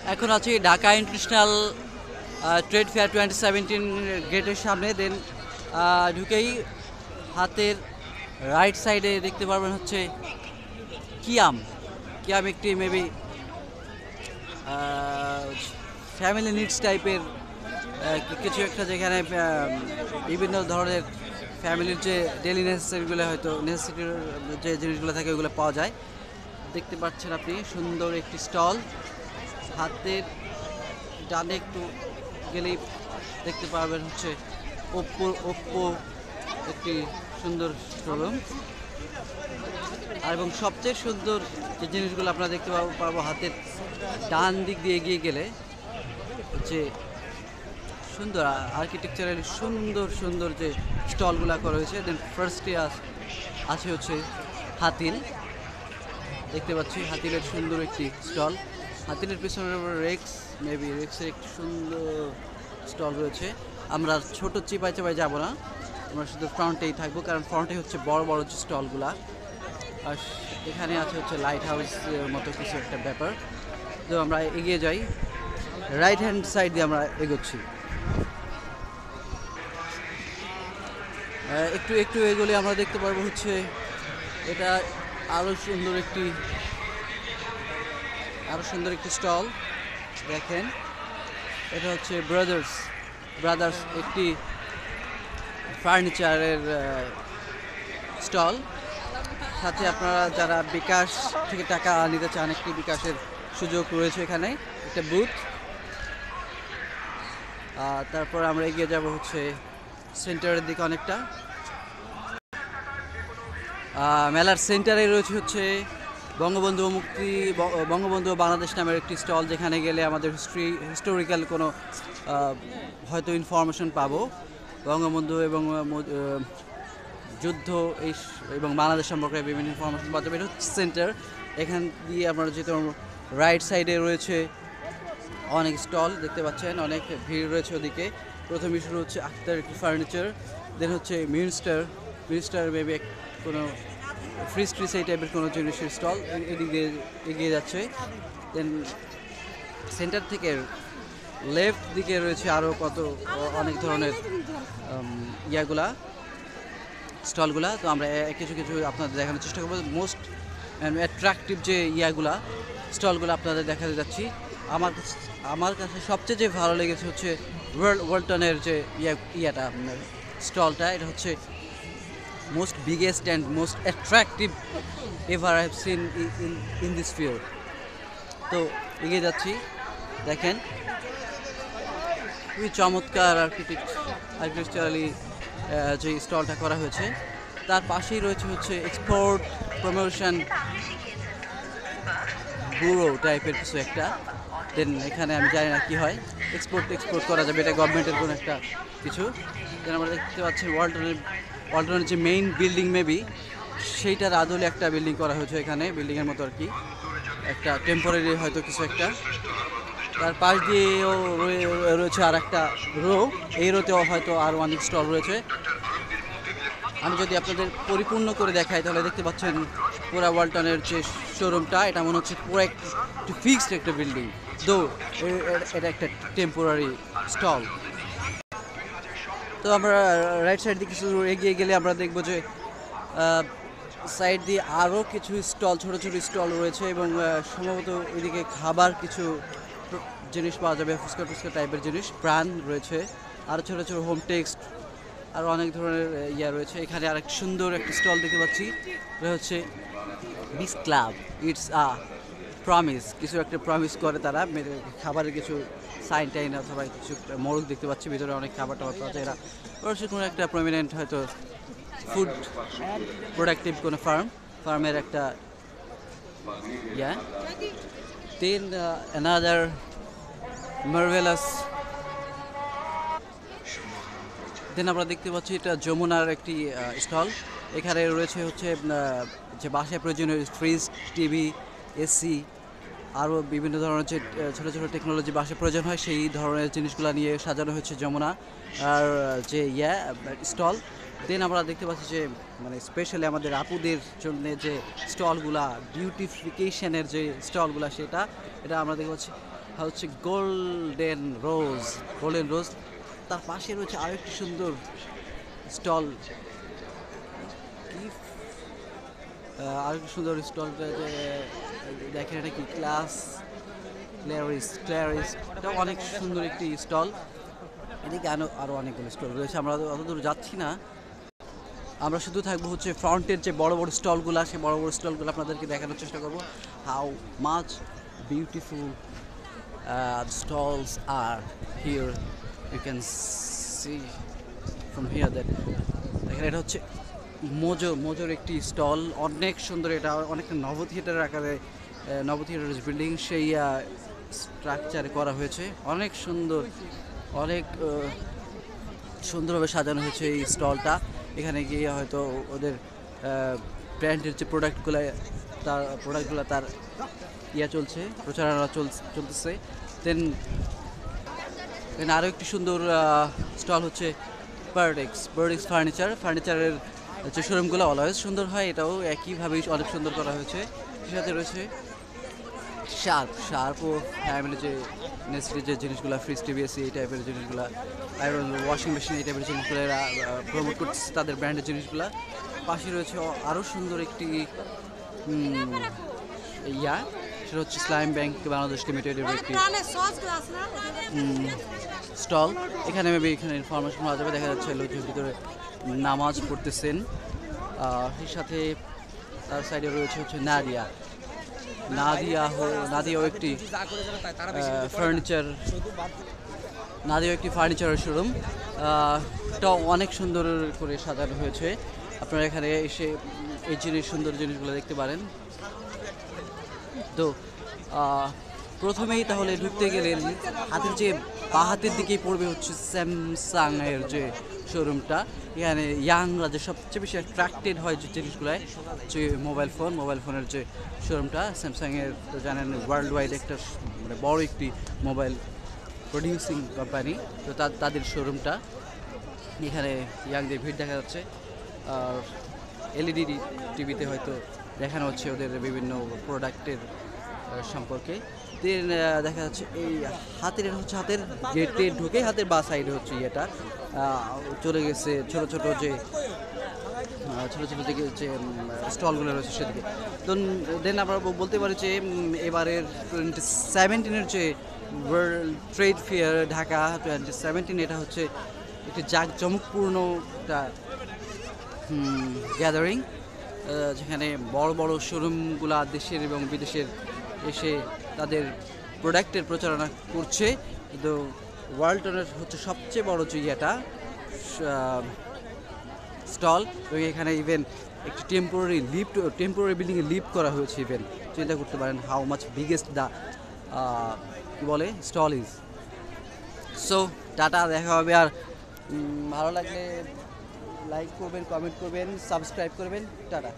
এখন আছি Dhaka international trade fair 2017 গেটের সামনে। দেন ঢুকেই হাতের রাইট সাইডে দেখতে পারবেন হচ্ছে কিয়াম। কিয়াম একটি মেবি ফ্যামিলি নিডস টাইপের কিছু একটা, যেখানে বিভিন্ন ধরনের ফ্যামিলির যে ডেলি নেসেসিটিগুলো, হয়তো নেসেসিটির যে জিনিসগুলো থাকে ওগুলো পাওয়া যায়। দেখতে পাচ্ছেন আপনি সুন্দর একটি স্টল। হাতের ডানে একটু গেলেই দেখতে পারবেন হচ্ছে ওপ্পো একটি সুন্দর শোরুম। আর এবং সবচেয়ে সুন্দর যে জিনিসগুলো আপনারা দেখতে পারবো হাতের ডান দিক দিয়ে এগিয়ে গেলে হচ্ছে সুন্দর আর্কিটেকচারালি সুন্দর সুন্দর যে স্টলগুলো করা হয়েছে। দেন ফার্স্টে আছে হচ্ছে হাতিল। দেখতে পাচ্ছি হাতিলের সুন্দর একটি স্টল। হাতিলের পিছনের রেক্স, মেবি রেক্সের একটি সুন্দর স্টল রয়েছে। আমরা ছোট চিপাই চাপাই যাবো না, আমরা শুধু ফ্রন্টেই থাকবো, কারণ ফ্রন্টে হচ্ছে বড় বড় যে স্টলগুলা। আর এখানে আছে হচ্ছে লাইট হাউসের মতো কিছু একটা ব্যাপার। তো আমরা এগিয়ে যাই, রাইট হ্যান্ড সাইড দিয়ে আমরা এগোচ্ছি। একটু একটু এগোলে আমরা দেখতে পারবো হচ্ছে এটা আরও সুন্দর একটি স্টল। দেখেন, এটা হচ্ছে ব্রাদার্স একটি ফার্নিচারের স্টল। সাথে আপনারা যারা বিকাশ থেকে টাকা নিতে চান, একটি বিকাশের সুযোগ রয়েছে এখানে, একটা বুথ। তারপর আমরা এগিয়ে যাব হচ্ছে সেন্টারের দিকে অনেকটা। মেলার সেন্টারে রয়েছে হচ্ছে বঙ্গবন্ধু বাংলাদেশ নামের একটি স্টল, যেখানে গেলে আমাদের হিস্টোরিক্যাল কোনো হয়তো ইনফরমেশন পাবো। বঙ্গবন্ধু এবং যুদ্ধ এবং বাংলাদেশ সম্পর্কে বিভিন্ন ইনফরমেশন পাওয়া যাবে। এটা হচ্ছে সেন্টার। এখান দিয়ে আপনারা যেহেতু রাইট সাইডে রয়েছে অনেক স্টল দেখতে পাচ্ছেন, অনেক ভিড় রয়েছে ওদিকে। প্রথমে শুরু হচ্ছে আখতার একটি ফার্নিচার, দেন হচ্ছে মিনিস্টার মেবি কোনো ফ্রিজ এই টাইপের কোনো জিনিসের স্টল এদিক দিয়ে এগিয়ে যাচ্ছে। দেন সেন্টার থেকে লেফট দিকে রয়েছে আরও অনেক ধরনের স্টলগুলা। তো আমরা কিছু আপনাদের দেখানোর চেষ্টা করবো। মোস্ট অ্যাট্রাকটিভ যে স্টলগুলো আপনাদের দেখাতে যাচ্ছি। আমার কাছে সবচেয়ে যে ভালো লেগেছে হচ্ছে ওয়ালটনের যে স্টলটা। এটা হচ্ছে most biggest and most attractive ever I have seen in this fair. তো এগিয়ে যাচ্ছি, দেখেন খুবই চমৎকার আর্কিটেকচারালি যে স্টলটা করা হয়েছে। তার পাশেই রয়েছে হচ্ছে এক্সপোর্ট প্রমোশন ব্যুরো টাইপের কিছু একটা। দেন এখানে আমি জানি না কি হয়, এক্সপোর্ট করা যাবে, এটা গভর্নমেন্টের কোনো একটা কিছু। দেন আমরা দেখতে পাচ্ছি ওয়ালটনের যে মেইন বিল্ডিং মেবি সেইটার আদলে একটা বিল্ডিং করা হয়েছে এখানে, বিল্ডিংয়ের মতো আর কি, একটা টেম্পোরারি হয়তো কিছু একটা। তার পাশ দিয়েও রয়েছে আর একটা রো, এই রোতেও হয়তো আরও অনেক স্টল রয়েছে। আমি যদি আপনাদের পরিপূর্ণ করে দেখাই তাহলে দেখতে পাচ্ছেন পুরা ওয়ালটনের যে শোরুমটা, এটা মনে হচ্ছে পুরো একটু ফিক্সড একটা বিল্ডিং, তো এটা একটা টেম্পোরারি স্টল। তো আমরা রাইট সাইড দিয়ে কিছু এগিয়ে গেলে আমরা দেখব যে সাইড দিয়ে আরও কিছু ছোট স্টল রয়েছে, এবং সম্ভবত এদিকে খাবার কিছু জিনিস পাওয়া যাবে, ফুচকা টাইপের জিনিস, প্রাণ রয়েছে, আরও ছোটো হোম টেক্সট, আর অনেক ধরনের রয়েছে। এখানে আরেক সুন্দর একটা স্টল দেখতে পাচ্ছি, এটা হচ্ছে বিস ক্লাব ইটস প্রমিস, কিছু একটা প্রমিস করে তারা, খাবারের কিছু সাইন টাইন অথবা কিছু মোড়ক দেখতে পাচ্ছি, ভিতরে অনেক খাবার টাবার পাওয়া যায়। এরা অবশ্যই কোনো একটা প্রমিনেন্ট হয়তো ফুড প্রোডাক্টিভ কোনো ফার্মের একটা দেন অ্যানাদার মার্ভেলাস। দেন আমরা দেখতে পাচ্ছি এটা যমুনার একটি স্টল। এখানে রয়েছে হচ্ছে যে বাসায় প্রয়োজনীয় ফ্রিজ, টিভি, এসি, আরও বিভিন্ন ধরনের যে ছোটো টেকনোলজি বাসায় প্রয়োজন হয় সেই ধরনের জিনিসগুলো নিয়ে সাজানো হয়েছে যমুনা আর যে স্টল। দেন আমরা দেখতে পাচ্ছি যে মানে স্পেশালি আমাদের আপুদের জন্য যে স্টলগুলা, বিউটিফিকেশনের যে স্টলগুলা, এটা আমরা দেখতে পাচ্ছি হচ্ছে গোল্ডেন রোজ। তার পাশে রয়েছে আরেকটি সুন্দর স্টল, কি আরেকটি সুন্দর স্টলটা যে দেখেন এটা কি ক্ল্যারিস, এটা অনেক সুন্দর একটি স্টল। এদিকে আরও অনেকগুলো স্টল রয়েছে, আমরা অত দূর যাচ্ছি না, আমরা শুধু থাকবো হচ্ছে ফ্রন্টের যে বড় বড় স্টলগুলো, সেই বড় বড় স্টলগুলো আপনাদেরকে দেখানোর চেষ্টা করবো। How much beautiful stalls are here. You can see from here that দেখেন এটা হচ্ছে মোজোর একটি স্টল, অনেক সুন্দর। এটা অনেক নব থিয়েটারের আকারে, নব থিয়েটারের বিল্ডিং সেই স্ট্রাকচারে করা হয়েছে, অনেক সুন্দর, অনেক সুন্দরভাবে সাজানো হয়েছে এই স্টলটা। এখানে গিয়ে হয়তো ওদের ব্র্যান্ডের যে প্রোডাক্টগুলো তার চলছে, প্রচারণা চলতেছে। দেন আরও একটি সুন্দর স্টল হচ্ছে বার্ডেক্স ফার্নিচারের যে শোরুমগুলো অলওয়েজ সুন্দর হয়, এটাও একইভাবেই অনেক সুন্দর করা হয়েছে। সাথে রয়েছে শার্প ও ফ্যামিলি যে নেসেসারি যে জিনিসগুলো, ফ্রিজ টিভি এসি এই টাইপের জিনিসগুলো, আয়রন ওয়াশিং মেশিন এই টাইপের জিনিসগুলো এরা প্রমোট করছে তাদের ব্র্যান্ডের জিনিসগুলো। পাশে রয়েছে আরও সুন্দর একটি সেটা হচ্ছে ইসলাম ব্যাংক বাংলাদেশ লিমিটেডের একটি স্টল। এখানে এখানে ইনফরমেশন পাওয়া যাবে। দেখা যাচ্ছে লোকজন ভিতরে নামাজ পড়তেছেন। এর সাথে তার সাইডে রয়েছে হচ্ছে নাদিয়াও একটি ফার্নিচারের শোরুম। এটাও অনেক সুন্দর করে সাজানো হয়েছে, আপনারা এখানে এসে এই সুন্দর জিনিসগুলো দেখতে পারেন। তো প্রথমেই তাহলে ঢুকতে গেলে হাতের যে বা হাতের দিকেই পড়বে হচ্ছে স্যামসাংয়ের যে শোরুমটা। এখানে ইয়াংরা যে সবচেয়ে বেশি অ্যাট্রাক্টেড হয় যে জিনিসগুলোয়, যে মোবাইল ফোনের যে শোরুমটা স্যামসাংয়ের, তো জানেন ওয়ার্ল্ড ওয়াইড একটা মানে বড় একটি মোবাইল প্রডিউসিং কোম্পানি। তো তাদের শোরুমটা, এখানে ইয়াংদের ভিড় দেখা যাচ্ছে। আর এলইডি টিভিতে হয়তো দেখানো হচ্ছে ওদের বিভিন্ন প্রোডাক্টের সম্পর্কে। দেন দেখা যাচ্ছে এই হাতের গেটে ঢুকে হাতের বা সাইডে হচ্ছে চলে গেছে ছোট ছোট যে যে স্টলগুলো রয়েছে সেদিকে। দেন আমরা বলতে পারি যে এবারের 2017 যে ওয়ার্ল্ড ট্রেড ফেয়ার ঢাকা 2017, এটা হচ্ছে একটি জাঁকজমকপূর্ণ একটা গ্যাদারিং, যেখানে বড় বড় শোরুমগুলো দেশের এবং বিদেশের এসে তাদের প্রোডাক্টের প্রচারণা করছে। কিন্তু ওয়ার্ল্ডের হচ্ছে সবচেয়ে বড় যে স্টল, এবং এখানে ইভেন একটি টেম্পোরারি বিল্ডিংয়ে লিফট করা হয়েছে। ইভেন চিন্তা করতে পারেন how much biggest the stall is. So tata, দেখা হবে। আর ভালো লাগলে লাইক করবেন, কমেন্ট করবেন, সাবস্ক্রাইব করবেন। টাটা।